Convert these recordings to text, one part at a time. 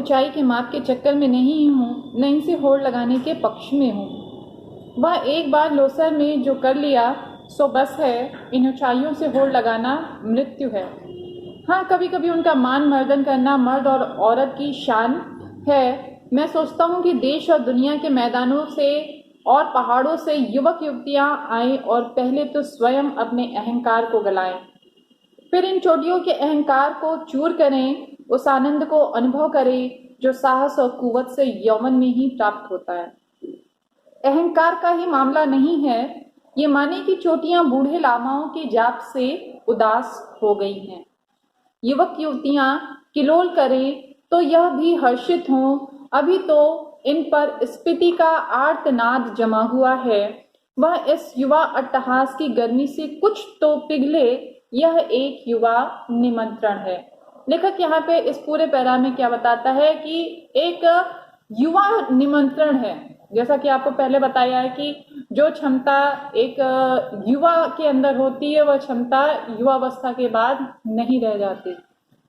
ऊंचाई के माप के चक्कर में नहीं हूँ, न इनसे होड़ लगाने के पक्ष में हूँ। वह एक बार लोसर में जो कर लिया सो बस है, इन ऊंचाइयों से होड़ लगाना मृत्यु है। हाँ, कभी कभी उनका मान मर्दन करना मर्द और औरत की शान है। मैं सोचता हूँ कि देश और दुनिया के मैदानों से और पहाड़ों से युवक युवतियां आए और पहले तो स्वयं अपने अहंकार को गलाएं, फिर इन चोटियों के अहंकार को चूर करें, उस आनंद को अनुभव करें जो साहस और कुवत से यौवन में ही प्राप्त होता है। अहंकार का ही मामला नहीं है, ये माने कि चोटियां बूढ़े लामाओं के जाप से उदास हो गई हैं। युवक युवतियां किलोल करें तो यह भी हर्षित हों, अभी तो इन पर स्फीति का आर्तनाद जमा हुआ है। वह इस युवा अट्टहास की गर्मी से कुछ तो पिघले, यह एक युवा निमंत्रण है। लेखक यहाँ पे इस पूरे पैरा में क्या बताता है कि एक युवा निमंत्रण है। जैसा कि आपको पहले बताया है कि जो क्षमता एक युवा के अंदर होती है वह क्षमता युवावस्था के बाद नहीं रह जाती।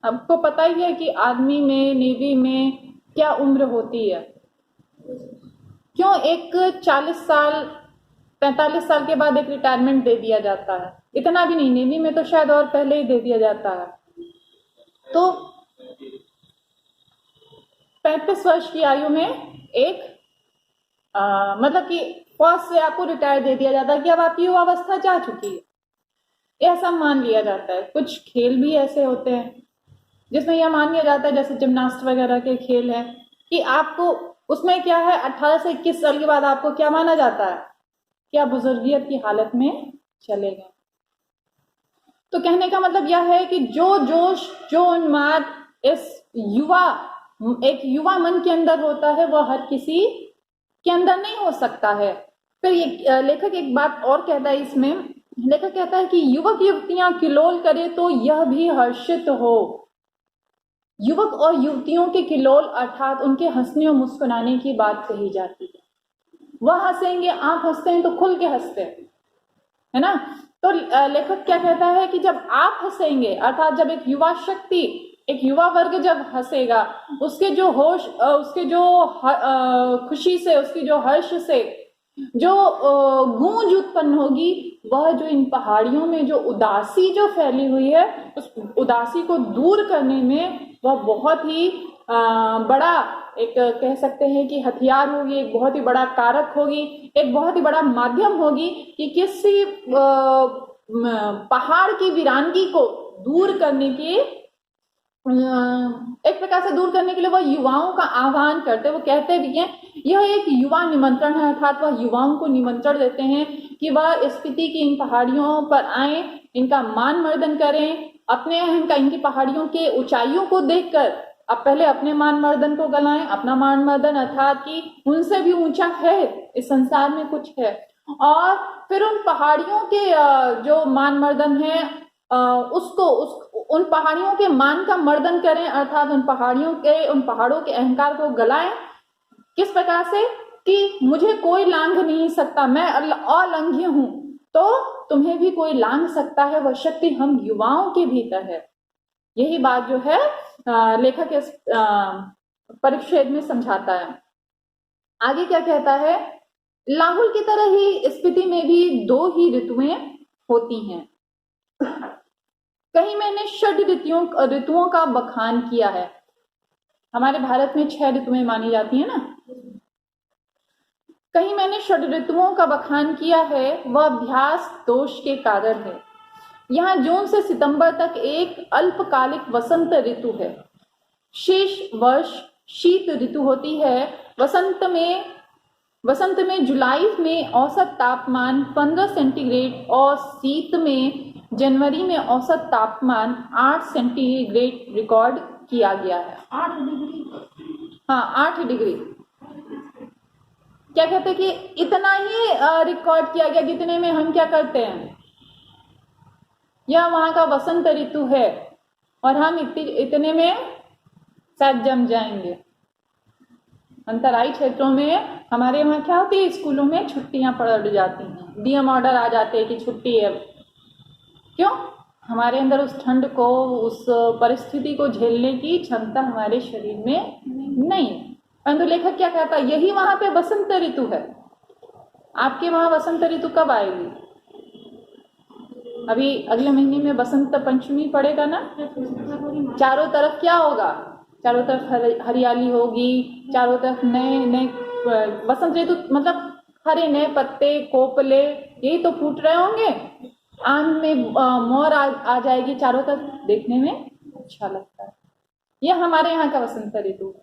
आपको पता ही है कि आर्मी में, नेवी में क्या उम्र होती है। क्यों एक 40 साल 45 साल के बाद एक रिटायरमेंट दे दिया जाता है? इतना भी नहीं, नेवी में तो शायद और पहले ही दे दिया जाता है। तो 35 वर्ष की आयु में एक मतलब कि फौज से आपको रिटायर दे दिया जाता है कि अब आपकी युवावस्था जा चुकी है, ऐसा मान लिया जाता है। कुछ खेल भी ऐसे होते हैं जिसमें यह मान लिया जाता है, जैसे जिम्नास्ट वगैरह के खेल है, कि आपको उसमें क्या है 18 से 21 साल के बाद आपको क्या माना जाता है कि आप बुजुर्गियत की हालत में चले गए। तो कहने का मतलब यह है कि जो जोश, जो उन्माद इस एक युवा मन के अंदर होता है वह हर किसी के अंदर नहीं हो सकता है। फिर ये लेखक एक बात और कहता है इसमें, लेखक कहता है कि युवक युवतियां किलोल करे तो यह भी हर्षित हो। युवक और युवतियों के किलोल अर्थात उनके हंसने और मुस्कुराने की बात कही जाती है। वह हंसेंगे, आप हंसते हैं तो खुल के हंसते हैं, है ना। तो लेखक क्या कहता है कि जब आप हंसेंगे अर्थात जब एक युवा शक्ति, एक युवा वर्ग जब हंसेगा, उसके जो होश, उसके जो खुशी से, उसकी जो हर्ष से जो गूंज उत्पन्न होगी, वह जो इन पहाड़ियों में जो उदासी जो फैली हुई है उस उदासी को दूर करने में वह बहुत ही बड़ा एक कह सकते हैं कि हथियार होगी, एक बहुत ही बड़ा कारक होगी, एक बहुत ही बड़ा माध्यम होगी कि किसी पहाड़ की वीरानगी को दूर करने की, एक प्रकार से दूर करने के लिए वह युवाओं का आह्वान करते, वो कहते भी हैं यह एक युवा निमंत्रण है, अर्थात वह युवाओं को निमंत्रण देते हैं कि वह स्फीति की इन पहाड़ियों पर आए, इनका मान मर्दन करें, अपने अहंकार, इनकी पहाड़ियों के ऊंचाइयों को देखकर अब पहले अपने मान मर्दन को गलाएं, अपना मान मर्दन अर्थात कि उनसे भी ऊंचा है इस संसार में कुछ है, और फिर उन पहाड़ियों के जो मान मर्दन है उन पहाड़ियों के मान का मर्दन करें, अर्थात उन पहाड़ों के अहंकार को गलाएं। किस प्रकार से कि मुझे कोई लांघ नहीं सकता, मैं अलंघ्य हूं, तो तुम्हें भी कोई लांघ सकता है, वह शक्ति हम युवाओं के भीतर है। यही बात जो है लेखक इस परिच्छेद में समझाता है। आगे क्या कहता है, लाहुल की तरह ही स्फीति में भी 2 ही ऋतुएं होती हैं। कहीं मैंने षड ऋतुओं का बखान किया है। हमारे भारत में 6 ऋतुएं मानी जाती है ना। कहीं मैंने षड ऋतुओं का बखान किया है, वह अभ्यास दोष के कारण है। यहाँ जून से सितंबर तक एक अल्पकालिक वसंत ऋतु है, शेष वर्ष शीत ऋतु होती है। वसंत में जुलाई में औसत तापमान 15 सेंटीग्रेड और शीत में जनवरी में औसत तापमान 8 सेंटीग्रेड रिकॉर्ड किया गया है। 8 डिग्री, हाँ 8 डिग्री। क्या कहते हैं कि इतना ही रिकॉर्ड किया गया, जितने में हम क्या करते हैं, यह वहां का वसंत ऋतु है और हम इतने में शायद जम जाएंगे। अंतराई क्षेत्रों में हमारे वहां क्या होती है, स्कूलों में छुट्टियां पड़ जाती हैं, डीएम ऑर्डर आ जाते हैं कि छुट्टी है। क्यों? हमारे अंदर उस ठंड को, उस परिस्थिति को झेलने की क्षमता हमारे शरीर में नहीं। परंतु लेखक क्या कहता है, यही वहां पे वसंत ऋतु है। आपके वहां वसंत ऋतु कब आएगी? अभी अगले महीने में बसंत पंचमी पड़ेगा ना। चारों तरफ क्या होगा? चारों तरफ हरियाली होगी, चारों तरफ नए नए बसंत ऋतु मतलब हरे नए पत्ते, कोपले यही तो फूट रहे होंगे। आम में मोर आ जाएगी चारों तरफ, देखने में अच्छा लगता है। यह हमारे यहाँ का वसंत ऋतु।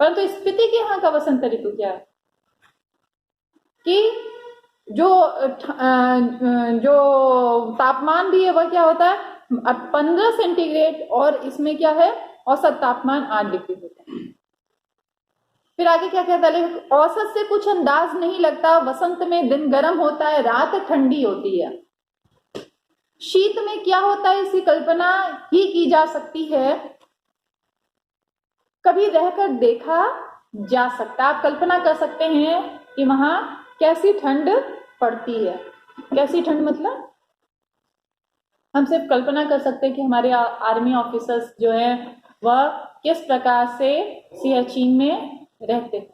परंतु स्पीति के यहाँ का वसंत ऋतु क्या है कि जो तापमान भी है वह क्या होता है 15 सेंटीग्रेड, और इसमें क्या है औसत तापमान 8 डिग्री होता है। फिर आगे क्या कहता है, औसत से कुछ अंदाज नहीं लगता। वसंत में दिन गर्म होता है, रात ठंडी होती है। शीत में क्या होता है इसकी कल्पना ही की जा सकती है, कभी रहकर देखा जा सकता। आप कल्पना कर सकते हैं कि वहां कैसी ठंड पड़ती है। कैसी ठंड मतलब हम सिर्फ कल्पना कर सकते हैं कि हमारे आर्मी ऑफिसर्स जो है वह किस प्रकार से सियाचिन में रहते हैं,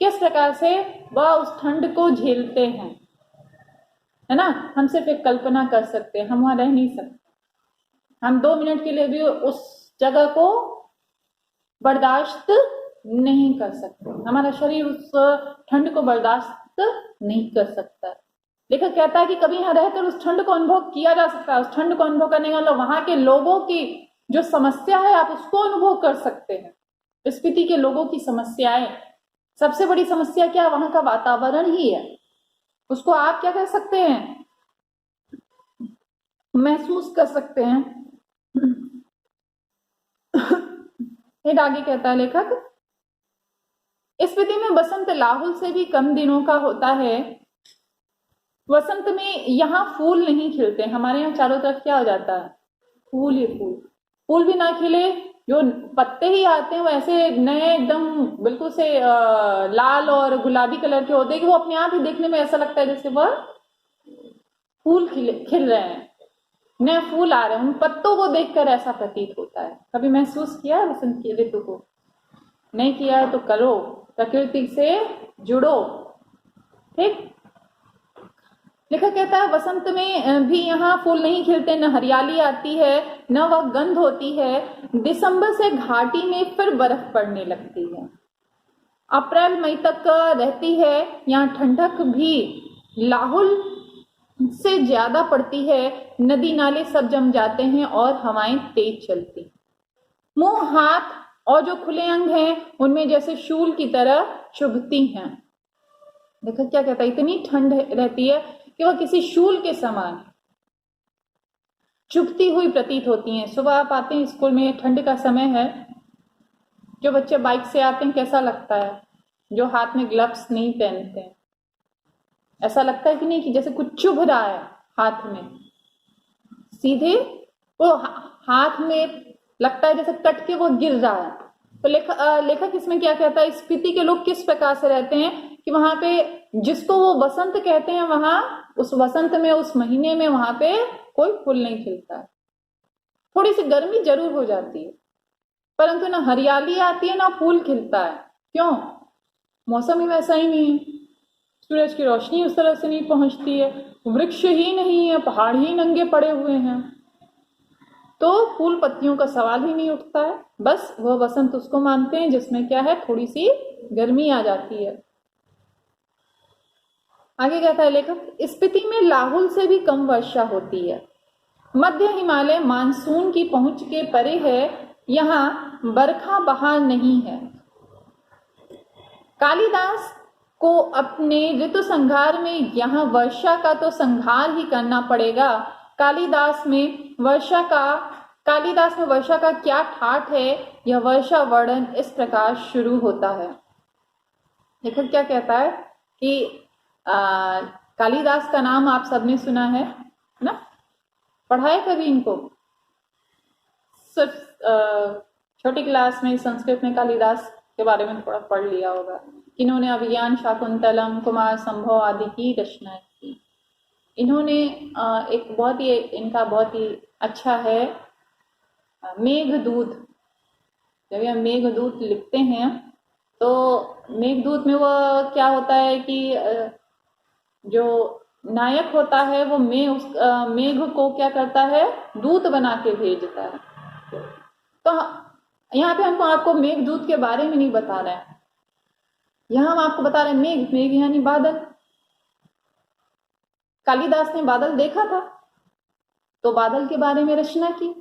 किस प्रकार से वह उस ठंड को झेलते हैं, है ना। हम सिर्फ एक कल्पना कर सकते हैं, हम वहां रह नहीं सकते। हम 2 मिनट के लिए भी उस जगह को बर्दाश्त नहीं कर सकते। हमारा शरीर उस ठंड को बर्दाश्त नहीं कर सकता। लेखक कहता है कि कभी यहाँ रहकर उस ठंड को अनुभव किया जा सकता है। उस ठंड को अनुभव करने का मतलब वहां के लोगों की जो समस्या है आप उसको अनुभव कर सकते हैं। स्पीति के लोगों की समस्याएं, सबसे बड़ी समस्या क्या, वहां का वातावरण ही है। उसको आप क्या कर सकते हैं, महसूस कर सकते हैं। फिर आगे कहता है लेखक, स्पीति में बसंत लाहुल से भी कम दिनों का होता है। वसंत में यहाँ फूल नहीं खिलते। हमारे यहाँ चारों तरफ क्या हो जाता है, फूल ही फूल। फूल भी ना खिले, जो पत्ते ही आते हैं वो ऐसे नए एकदम बिल्कुल से लाल और गुलाबी कलर के होते हैं कि वो अपने आप ही देखने में ऐसा लगता है जैसे वह फूल खिल रहे हैं, नए फूल आ रहे हैं। उन पत्तों को देखकर ऐसा प्रतीत होता है। कभी महसूस किया है वसंत की ऋतु को? नहीं किया है तो करो, प्रकृति से जुड़ो। ठीक। लेखक कहता है वसंत में भी यहाँ फूल नहीं खिलते, न हरियाली आती है, न वह गंध होती है। दिसंबर से घाटी में फिर बर्फ पड़ने लगती है। अप्रैल मई तक रहती है। यहाँ ठंडक भी लाहुल से ज्यादा पड़ती है। नदी नाले सब जम जाते हैं और हवाएं तेज चलती। मुंह, हाथ और जो खुले अंग हैं उनमें जैसे शूल की तरह चुभती हैं। देखो क्या कहता है, इतनी ठंड रहती है कि वह किसी शूल के समान चुभती हुई प्रतीत होती हैं। सुबह आप आते हैं स्कूल में, ठंड का समय है, जो बच्चे बाइक से आते हैं कैसा लगता है, जो हाथ में ग्लव्स नहीं पहनते हैं, ऐसा लगता है कि नहीं कि जैसे कुछ चुभ रहा है हाथ में, सीधे वो हाथ में लगता है जैसे कट के वो गिर रहा है। तो लेखक इसमें क्या कहता है, स्पीति के लोग किस प्रकार से रहते हैं कि वहां पे जिसको वो बसंत कहते हैं, वहां उस वसंत में, उस महीने में वहां पे कोई फूल नहीं खिलता है। थोड़ी सी गर्मी जरूर हो जाती है, परंतु ना हरियाली आती है ना फूल खिलता है। क्यों? मौसम ही वैसा ही नहीं है, सूरज की रोशनी उस तरह से नहीं पहुंचती है, वृक्ष ही नहीं है, पहाड़ ही नंगे पड़े हुए हैं, तो फूल पत्तियों का सवाल ही नहीं उठता है। बस वह वसंत उसको मानते हैं जिसमें क्या है, थोड़ी सी गर्मी आ जाती है। आगे कहता है लेखक, स्पीति में लाहुल से भी कम वर्षा होती है। मध्य हिमालय मानसून की पहुंच के परे है, यहाँ बरखा बहार नहीं है। कालिदास को अपने ऋतु संहार में यहाँ वर्षा का तो संहार ही करना पड़ेगा। कालिदास में वर्षा का क्या ठाठ है, यह वर्षा वर्णन इस प्रकार शुरू होता है। लेखक क्या कहता है कि कालिदास का नाम आप सबने सुना है ना, पढ़ा है कभी इनको? सिर्फ छोटी क्लास में संस्कृत में कालिदास के बारे में थोड़ा पढ़ लिया होगा। इन्होंने अभिज्ञान, शाकुंतलम, कुमार संभव आदि की रचना की। इन्होंने इनका बहुत ही अच्छा है मेघदूत। जब हम मेघदूत लिखते हैं तो मेघदूत में वो क्या होता है कि जो नायक होता है वो मेघ को क्या करता है, दूत बना के भेजता है। तो यहाँ पे हमको आपको मेघदूत के बारे में नहीं बता रहे हैं, यहाँ हम आपको बता रहे हैं मेघ। मेघ यानी बादल। कालिदास ने बादल देखा था तो बादल के बारे में रचना की।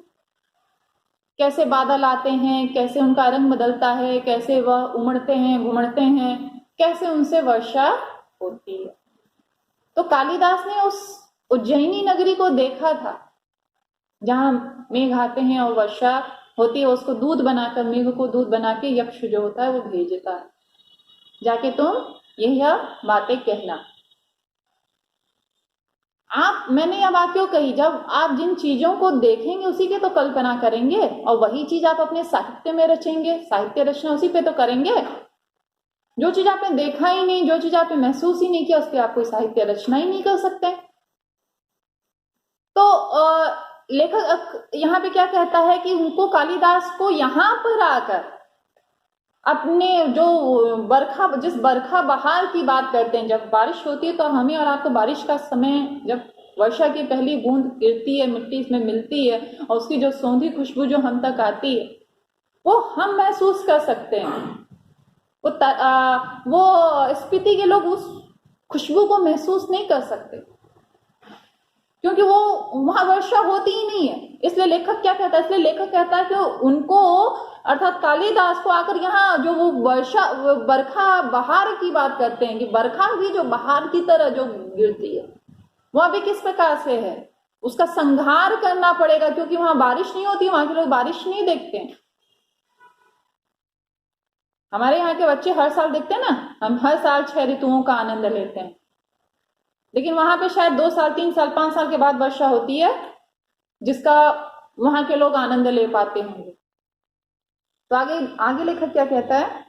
कैसे बादल आते हैं, कैसे उनका रंग बदलता है, कैसे वह उमड़ते हैं घुमड़ते हैं, कैसे उनसे वर्षा होती है। तो कालिदास ने उस उज्जैनी नगरी को देखा था जहां मेघ आते हैं और वर्षा होती है। उसको दूध बनाकर, मेघ को दूध बना के यक्ष जो होता है वो भेजता है, जाके तुम यह बातें कहना। मैंने यह बात क्यों कही, जब आप जिन चीजों को देखेंगे उसी की तो कल्पना करेंगे और वही चीज आप अपने साहित्य में रचेंगे। साहित्य रचना उसी पे तो करेंगे। जो चीज आपने देखा ही नहीं, जो चीज आपने महसूस ही नहीं किया, उस पर आप कोई साहित्य रचना ही नहीं कर सकते। तो लेखक यहाँ पे क्या कहता है कि उनको, कालिदास को यहाँ पर आकर अपने जो जिस बरखा बहार की बात करते हैं, जब बारिश होती है तो हमें और आपको बारिश का समय, जब वर्षा की पहली बूंद गिरती है, मिट्टी इसमें मिलती है और उसकी जो सौंधी खुशबू जो हम तक आती है वो हम महसूस कर सकते हैं। वो स्पीति के लोग उस खुशबू को महसूस नहीं कर सकते क्योंकि वो वहां वर्षा होती ही नहीं है। इसलिए लेखक क्या कहता है, इसलिए लेखक कहता है कि उनको, अर्थात कालिदास को आकर यहाँ जो वो बरखा बहार की बात करते हैं कि बरखा भी जो बहार की तरह जो गिरती है वह भी किस प्रकार से है, उसका संहार करना पड़ेगा क्योंकि वहां बारिश नहीं होती, वहां के लोग बारिश नहीं देखते हैं। हमारे यहाँ के बच्चे हर साल देखते हैं ना, हम हर साल 6 ऋतुओं का आनंद लेते हैं, लेकिन वहां पे शायद 2 साल 3 साल 5 साल के बाद वर्षा होती है जिसका वहां के लोग आनंद ले पाते होंगे। तो आगे आगे लेखक क्या कहता है,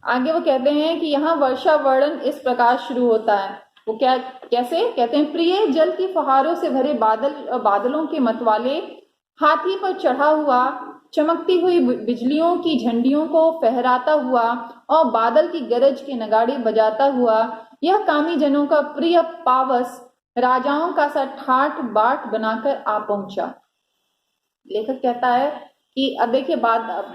आगे वो कहते हैं कि यहाँ वर्षा वर्णन इस प्रकार शुरू होता है। वो क्या, कैसे कहते हैं, प्रिय जल की फुहारों से भरे बादलों के मतवाले, हाथी पर चढ़ा हुआ, चमकती हुई बिजलियों की झंडियों को फहराता हुआ और बादल की गरज के नगाड़े बजाता हुआ, यह कामी जनों का प्रिय पावस राजाओं का सा ठाठ बाट बनाकर आ पहुंचा। लेखक कहता है कि अब देखिए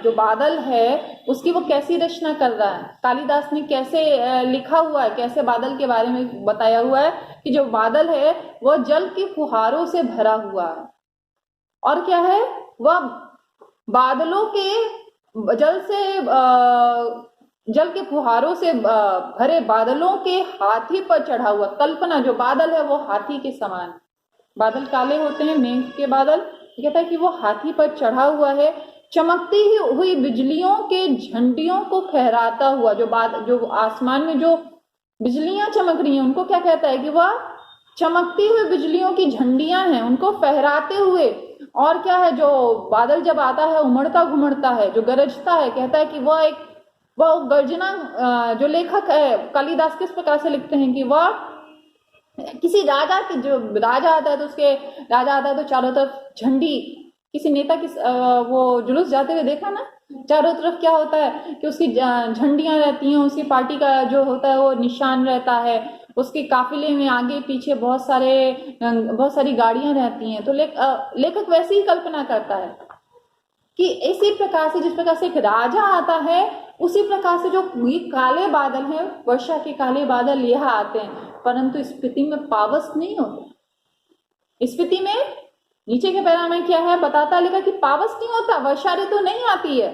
जो बादल है उसकी वो कैसी रचना कर रहा है, कालिदास ने कैसे लिखा हुआ है, कैसे बादल के बारे में बताया हुआ है कि जो बादल है वह जल की फुहारों से भरा हुआ है। और क्या है, वह बादलों के जल के फुहारों से भरे बादलों के हाथी पर चढ़ा हुआ। कल्पना, जो बादल है वो हाथी के समान, बादल काले होते हैं मेघ के बादल, कहता है कि वो हाथी पर चढ़ा हुआ है, चमकती हुई बिजलियों के झंडियों को फहराता हुआ। जो आसमान में जो बिजलियां चमक रही हैं उनको क्या कहता है कि वह चमकती हुई बिजलियों की झंडियां हैं, उनको फहराते हुए। और क्या है, जो बादल जब आता है उमड़ता घुमड़ता है, जो गरजता है, कहता है कि वह गर्जना, जो लेखक है कालिदास किस प्रकार से लिखते हैं कि वह किसी राजा की, जो राजा आता है तो चारों तरफ झंडी, किसी नेता की वो जुलूस जाते हुए देखा ना, चारों तरफ क्या होता है कि उसकी झंडियां रहती हैं, उसकी पार्टी का जो होता है वो निशान रहता है, उसके काफिले में आगे पीछे बहुत सारी गाड़ियां रहती हैं। तो लेखक वैसी ही कल्पना करता है कि इसी प्रकार से, जिस प्रकार से एक राजा आता है, उसी प्रकार से जो ये काले बादल हैं, वर्षा के काले बादल यह आते हैं, परंतु स्फीति में पावस नहीं होता। स्फीति में नीचे के पैरा में क्या है बताता है लेखक कि पावस नहीं होता, वर्षा ऋतु नहीं आती है।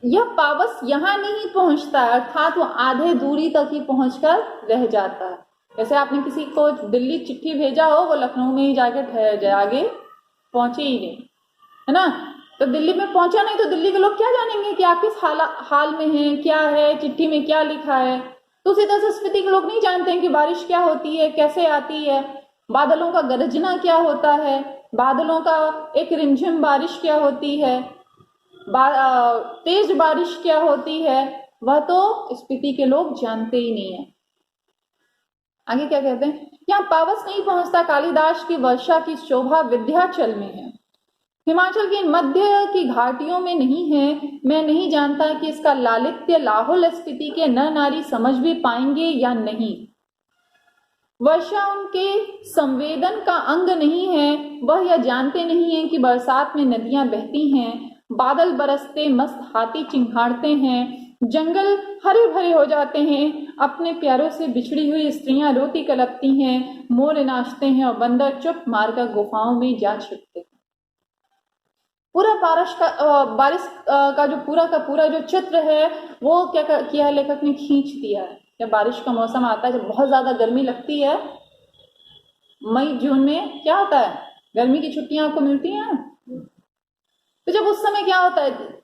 यह पावस यहाँ नहीं पहुंचता है, अर्थात वो आधे दूरी तक ही पहुंचकर रह जाता है। जैसे आपने किसी को दिल्ली चिट्ठी भेजा हो, वो लखनऊ में ही जाके ठहर जाए, आगे पहुंचे ही नहीं, है ना। तो दिल्ली में पहुंचा नहीं तो दिल्ली के लोग क्या जानेंगे कि आप किस हाल में हैं, क्या है चिट्ठी में क्या लिखा है। तो उसी तरह से स्फीति के लोग नहीं जानते हैं कि बारिश क्या होती है, कैसे आती है, बादलों का गरजना क्या होता है, बादलों का एक रिमझिम बारिश क्या होती है, तेज बारिश क्या होती है, वह तो स्पीति के लोग जानते ही नहीं है। आगे क्या कहते हैं, यहाँ पावस नहीं पहुंचता कालिदास की वर्षा की शोभा विंध्याचल में है, हिमाचल की मध्य की घाटियों में नहीं है। मैं नहीं जानता कि इसका लालित्य लाहौल स्पीति के नर नारी समझ भी पाएंगे या नहीं। वर्षा उनके संवेदन का अंग नहीं है, वह यह जानते नहीं है कि बरसात में नदियां बहती हैं, बादल बरसते मस्त हाथी चिंघाड़ते हैं, जंगल हरे भरे हो जाते हैं, अपने प्यारों से बिछड़ी हुई स्त्रियां रोती कलपती हैं, मोर नाचते हैं और बंदर चुप मारकर गुफाओं में जा छिपते हैं। पूरा बारिश का जो पूरा जो चित्र है वो क्या किया है लेखक ने, खींच दिया है। जब बारिश का मौसम आता है, जब बहुत ज्यादा गर्मी लगती है, मई जून में क्या होता है, गर्मी की छुट्टियां आपको मिलती हैं। तो जब उस समय क्या होता है,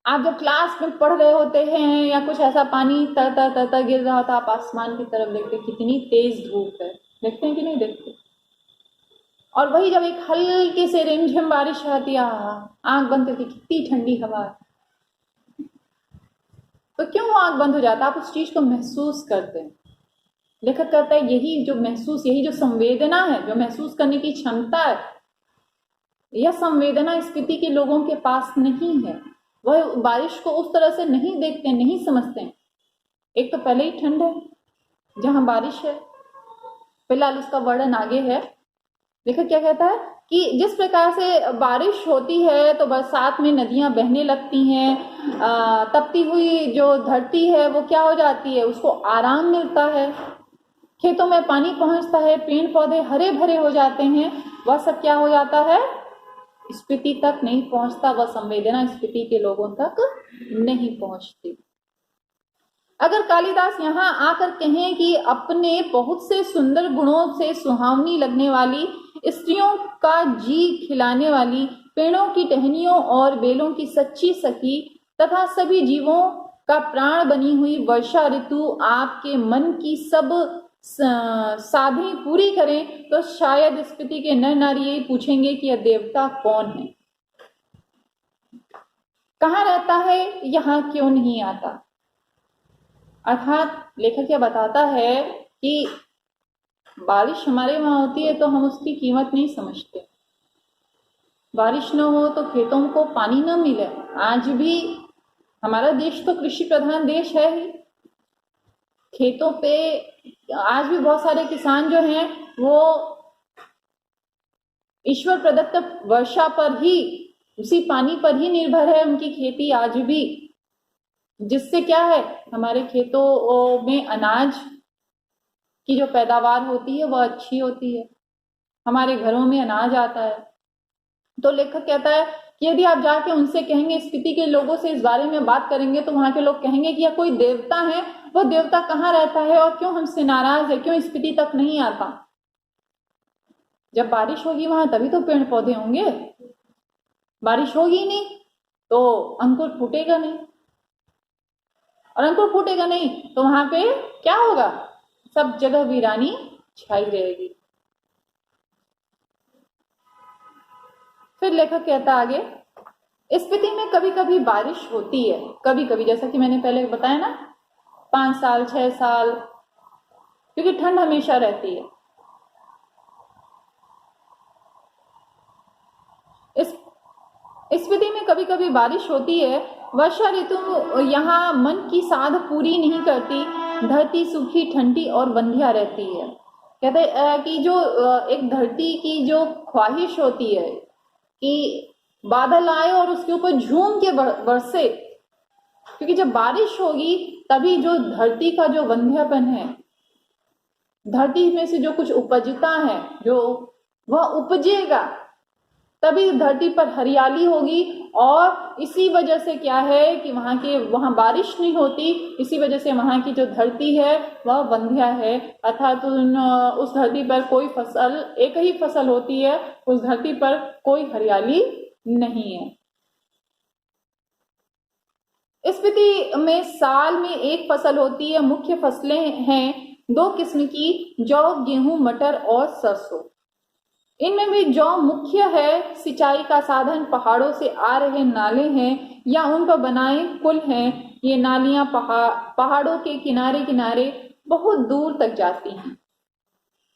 आप जब क्लास में पढ़ रहे होते हैं या कुछ ऐसा पानी तर तर तर तर गिर रहा होता है, आप आसमान की तरफ देखते कितनी तेज धूप है, देखते हैं कि नहीं देखते। और वही जब एक हल्की से रिमझिम बारिश आती है, आंख बंद करके कितनी ठंडी हवा है, तो क्यों आंख बंद हो जाता है, आप उस चीज को महसूस करते हैं। लेखक कहता है यही जो संवेदना है, जो महसूस करने की क्षमता है, यह संवेदना स्पीति के लोगों के पास नहीं है। वह बारिश को उस तरह से नहीं देखते, नहीं समझते। एक तो पहले ही ठंड है जहां बारिश है, फिलहाल उसका वर्णन आगे है। लेखक क्या कहता है कि जिस प्रकार से बारिश होती है तो बरसात में नदियां बहने लगती हैं, तपती हुई जो धरती है वो क्या हो जाती है, उसको आराम मिलता है, खेतों में पानी पहुंचता है, पेड़ पौधे हरे भरे हो जाते हैं, वह सब क्या हो जाता है, स्पीति तक नहीं पहुंचता, वह संवेदना स्पीति के लोगों तक नहीं पहुंचती। अगर कालिदास यहाँ आकर कहें कि अपने बहुत से सुंदर गुणों से सुहावनी लगने वाली, स्त्रियों का जी खिलाने वाली, पेड़ों की टहनियों और बेलों की सच्ची सखी तथा सभी जीवों का प्राण बनी हुई वर्षा ऋतु आपके मन की सब साधें पूरी करें, तो शायद स्पीति के नर नारी यही पूछेंगे कि यह देवता कौन है, कहाँ रहता है, यहाँ क्यों नहीं आता। अर्थात लेखक यह बताता है कि बारिश हमारे वहां होती है तो हम उसकी कीमत नहीं समझते, बारिश न हो तो खेतों को पानी न मिले। आज भी हमारा देश तो कृषि प्रधान देश है ही, खेतों पे आज भी बहुत सारे किसान जो हैं वो ईश्वर प्रदत्त वर्षा पर ही, उसी पानी पर ही निर्भर है उनकी खेती आज भी, जिससे क्या है, हमारे खेतों में अनाज की जो पैदावार होती है वह अच्छी होती है, हमारे घरों में अनाज आता है। तो लेखक कहता है कि यदि आप जाके उनसे कहेंगे, स्पीति के लोगों से इस बारे में बात करेंगे, तो वहां के लोग कहेंगे कि यह कोई देवता है, वह देवता कहाँ रहता है और क्यों हमसे नाराज है, क्यों स्पीति तक नहीं आता। जब बारिश होगी वहां तभी तो पेड़ पौधे होंगे, बारिश होगी नहीं तो अंकुर फूटेगा नहीं, और अंकुर फूटेगा नहीं तो वहां पे क्या होगा, सब जगह वीरानी छाई रहेगी। फिर लेखक कहता आगे, स्पीति में कभी कभी बारिश होती है, कभी कभी, जैसा कि मैंने पहले बताया ना, 5 साल 6 साल, क्योंकि ठंड हमेशा रहती है। स्पीति में कभी कभी बारिश होती है। वर्षा ऋतु यहाँ मन की साध पूरी नहीं करती, धरती सूखी ठंडी और बंधिया रहती है। कहते हैं कि जो एक धरती की जो ख्वाहिश होती है कि बादल आए और उसके ऊपर झूम के बरसे, क्योंकि जब बारिश होगी तभी जो धरती का जो बंधियापन है, धरती में से जो कुछ उपजता है, जो वह उपजेगा, तभी धरती पर हरियाली होगी। और इसी वजह से क्या है कि वहां बारिश नहीं होती, इसी वजह से वहां की जो धरती है वह बंधिया है, अर्थात उस धरती पर कोई फसल, एक ही फसल होती है, उस धरती पर कोई हरियाली नहीं है। स्पीति में साल में एक फसल होती है, मुख्य फसलें हैं 2 किस्म की, जौ, गेहूं, मटर और सरसों। इनमें भी जौ मुख्य है, सिंचाई का साधन पहाड़ों से आ रहे नाले हैं या उन पर बनाए पुल हैं। ये नालियां पहाड़ों के किनारे किनारे बहुत दूर तक जाती हैं।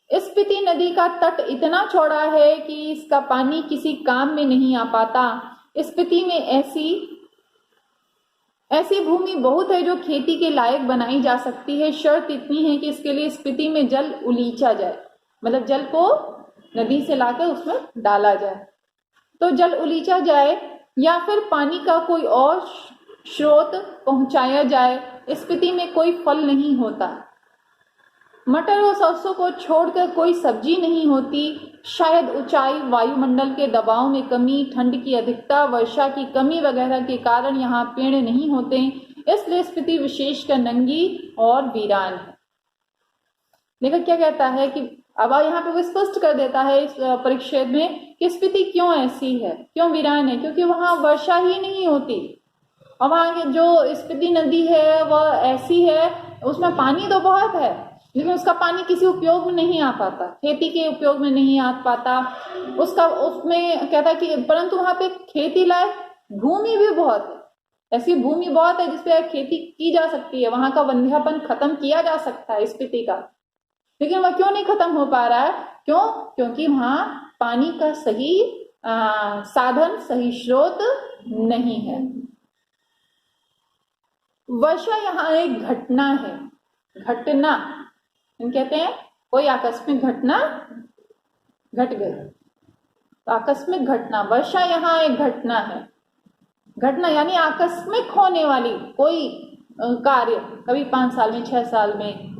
स्पीति नदी का तट इतना चौड़ा है कि इसका पानी किसी काम में नहीं आ पाता। स्पीति में ऐसी भूमि बहुत है जो खेती के लायक बनाई जा सकती है। शर्त इतनी है कि इसके लिए स्पीति में जल उलीचा जाए, मतलब जल को नदी से लाकर उसमें डाला जाए। तो जल उलीचा जाए या फिर पानी का कोई और स्रोत पहुंचाया जाए। स्पीति में कोई फल नहीं होता। मटर और सरसों को छोड़कर कोई सब्जी नहीं होती। शायद ऊंचाई, वायुमंडल के दबाव में कमी, ठंड की अधिकता, वर्षा की कमी वगैरह के कारण यहाँ पेड़ नहीं होते, इसलिए स्पीति विशेषकर नंगी और वीरान है। लेखक क्या कहता है कि अब यहाँ पे वो स्पष्ट कर देता है इस परिच्छेद में कि स्पीति क्यों ऐसी है, क्यों वीरान है, क्योंकि वहाँ वर्षा ही नहीं होती। और वहाँ की जो स्पीति नदी है वह ऐसी है, उसमें पानी तो बहुत है लेकिन उसका पानी किसी उपयोग में नहीं आ पाता, खेती के उपयोग में नहीं आ पाता। उसमें कहता है कि परंतु वहाँ पे खेती लायक भूमि भी बहुत है, ऐसी भूमि बहुत है जिसपे खेती की जा सकती है। वहाँ का वंध्यापन खत्म किया जा सकता है स्पीति का, लेकिन वह क्यों नहीं खत्म हो पा रहा है? क्योंकि वहाँ पानी का सही साधन, सही स्रोत नहीं है। वर्षा यहाँ एक घटना है। घटना हम कहते हैं कोई आकस्मिक घटना घट गई, तो आकस्मिक घटना, वर्षा यहाँ एक घटना है। घटना यानी आकस्मिक होने वाली कोई कार्य। कभी 5 साल में, 6 साल में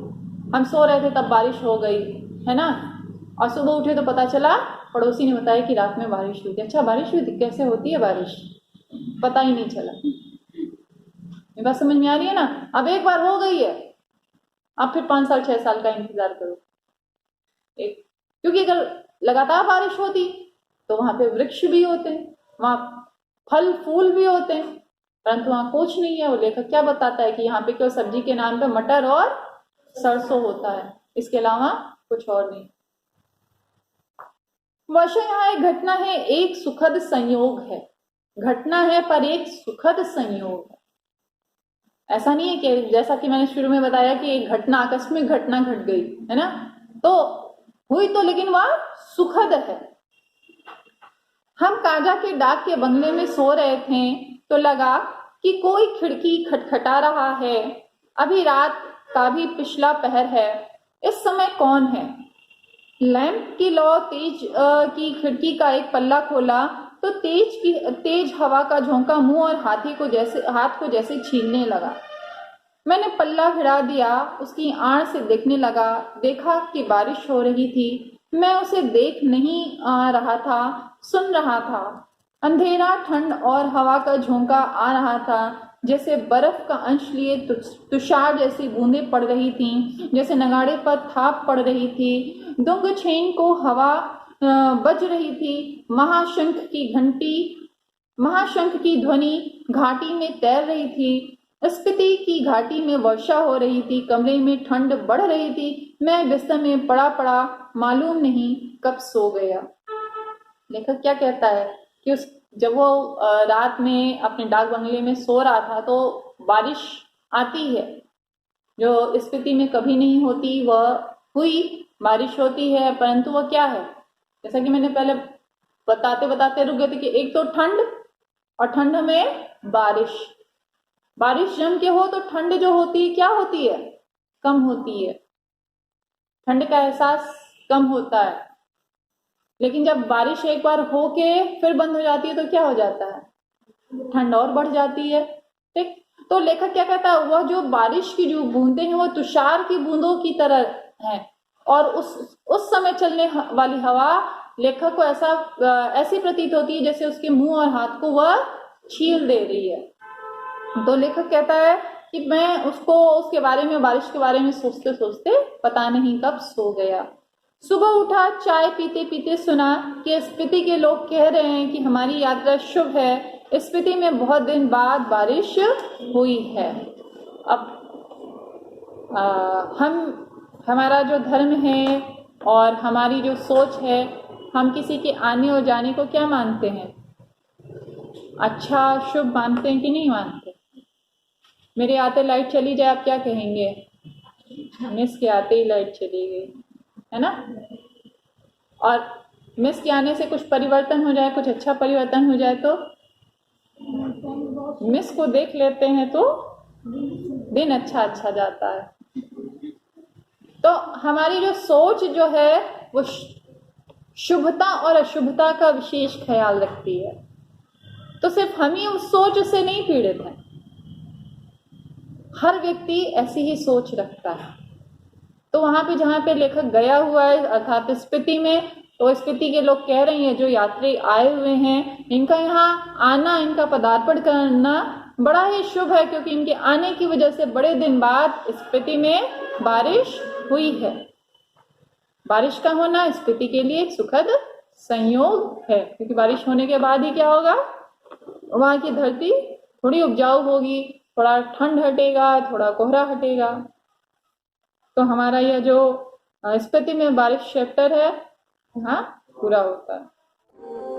हम सो रहे थे तब बारिश हो गई, है ना, और सुबह उठे तो पता चला, पड़ोसी ने बताया कि रात में बारिश हुई थी। अच्छा, बारिश हुई थी, कैसे होती है बारिश, पता ही नहीं चला। ये बात समझ में आ रही है ना? अब एक बार हो गई है, अब फिर 5 साल 6 साल का इंतजार करो। क्योंकि अगर लगातार बारिश होती तो वहां पे वृक्ष भी होते हैं, वहां फल फूल भी होते हैं, परंतु वहां कुछ नहीं है। वो लेखक क्या बताता है कि यहाँ पे केवल सब्जी के नाम पे मटर और सरसों होता है, इसके अलावा कुछ और नहीं। वर्षा यहाँ एक घटना है, एक सुखद संयोग है। घटना है पर एक सुखद संयोग है। ऐसा नहीं है कि जैसा कि मैंने शुरू में बताया कि एक घटना, आकस्मिक घटना घट गई, है ना, तो हुई तो, लेकिन वह सुखद है। हम काजा के डाक के बंगले में सो रहे थे तो लगा कि कोई खिड़की खटखटा रहा है। अभी रात का भी पिछला पहर है। इस समय कौन है? लैंप की लौ तेज की खिड़की का एक पल्ला खोला तो तेज हवा का झोंका मुंह और हाथ को जैसे छीलने लगा। मैंने पल्ला भिड़ा दिया, उसकी आड़ से देखने लगा। देखा कि बारिश हो रही थी। मैं उसे देख नहीं रहा था, सुन रहा था। अंधेरा, ठंड और हवा का झोंका आ रहा था। जैसे बर्फ का अंश लिए तुषार जैसी बूंदें पड़ रही थीं, जैसे नगाड़े पर थाप पड़ रही थी। दुंग छेन को हवा बज रही थी। महाशंख की ध्वनि घाटी में तैर रही थी। स्पीति की घाटी में वर्षा हो रही थी। कमरे में ठंड बढ़ रही थी। मैं बिस्तर में पड़ा मालूम नहीं कब सो गया। लेखक क्या कहता है कि जब वो रात में अपने डाक बंगले में सो रहा था तो बारिश आती है, जो स्पीति में कभी नहीं होती, वह हुई, बारिश होती है, परंतु वह क्या है, जैसा कि मैंने पहले बताते रुक गए थे कि एक तो ठंड, और ठंड में बारिश जम के हो तो ठंड जो होती है क्या होती है? कम होती है। ठंड का एहसास कम होता है। लेकिन जब बारिश एक बार होके फिर बंद हो जाती है तो क्या हो जाता है? ठंड और बढ़ जाती है। ठीक, तो लेखक क्या कहता है, वह जो बारिश की जो बूंदें हैं वो तुषार की बूंदों की तरह हैं, और उस समय चलने वाली हवा लेखक को ऐसी प्रतीत होती है जैसे उसके मुंह और हाथ को वह छील दे रही है। तो लेखक कहता है कि मैं उसके बारे में, बारिश के बारे में सोचते सोचते पता नहीं कब सो गया। सुबह उठा, चाय पीते पीते सुना कि स्पीति के लोग कह रहे हैं कि हमारी यात्रा शुभ है। स्पीति में बहुत दिन बाद बारिश हुई है। अब हमारा जो धर्म है और हमारी जो सोच है, हम किसी के आने और जाने को क्या मानते हैं? अच्छा, शुभ मानते हैं कि नहीं मानते? मेरे आते लाइट चली जाए, आप क्या कहेंगे? मिस के आते ही लाइट चली गई, है ना। और मिस के आने से कुछ परिवर्तन हो जाए, कुछ अच्छा परिवर्तन हो जाए तो मिस को देख लेते हैं तो दिन अच्छा अच्छा जाता है। तो हमारी जो सोच जो है वो शुभता और अशुभता का विशेष ख्याल रखती है। तो सिर्फ हम ही उस सोच से नहीं पीड़ित हैं, हर व्यक्ति ऐसी ही सोच रखता है। तो वहां पे जहाँ पे लेखक गया हुआ है अर्थात स्पीति में, तो स्पीति के लोग कह रहे हैं जो यात्री आए हुए हैं, इनका यहाँ आना, इनका पदार्पण करना बड़ा ही शुभ है, क्योंकि इनके आने की वजह से बड़े दिन बाद स्पीति में बारिश हुई है। बारिश का होना स्पीति के लिए एक सुखद संयोग है, क्योंकि बारिश होने के बाद ही क्या होगा, वहां की धरती थोड़ी उपजाऊ होगी, थोड़ा ठंड हटेगा, थोड़ा कोहरा हटेगा। तो हमारा यह जो स्पीति में बारिश चैप्टर है यहाँ पूरा होता है।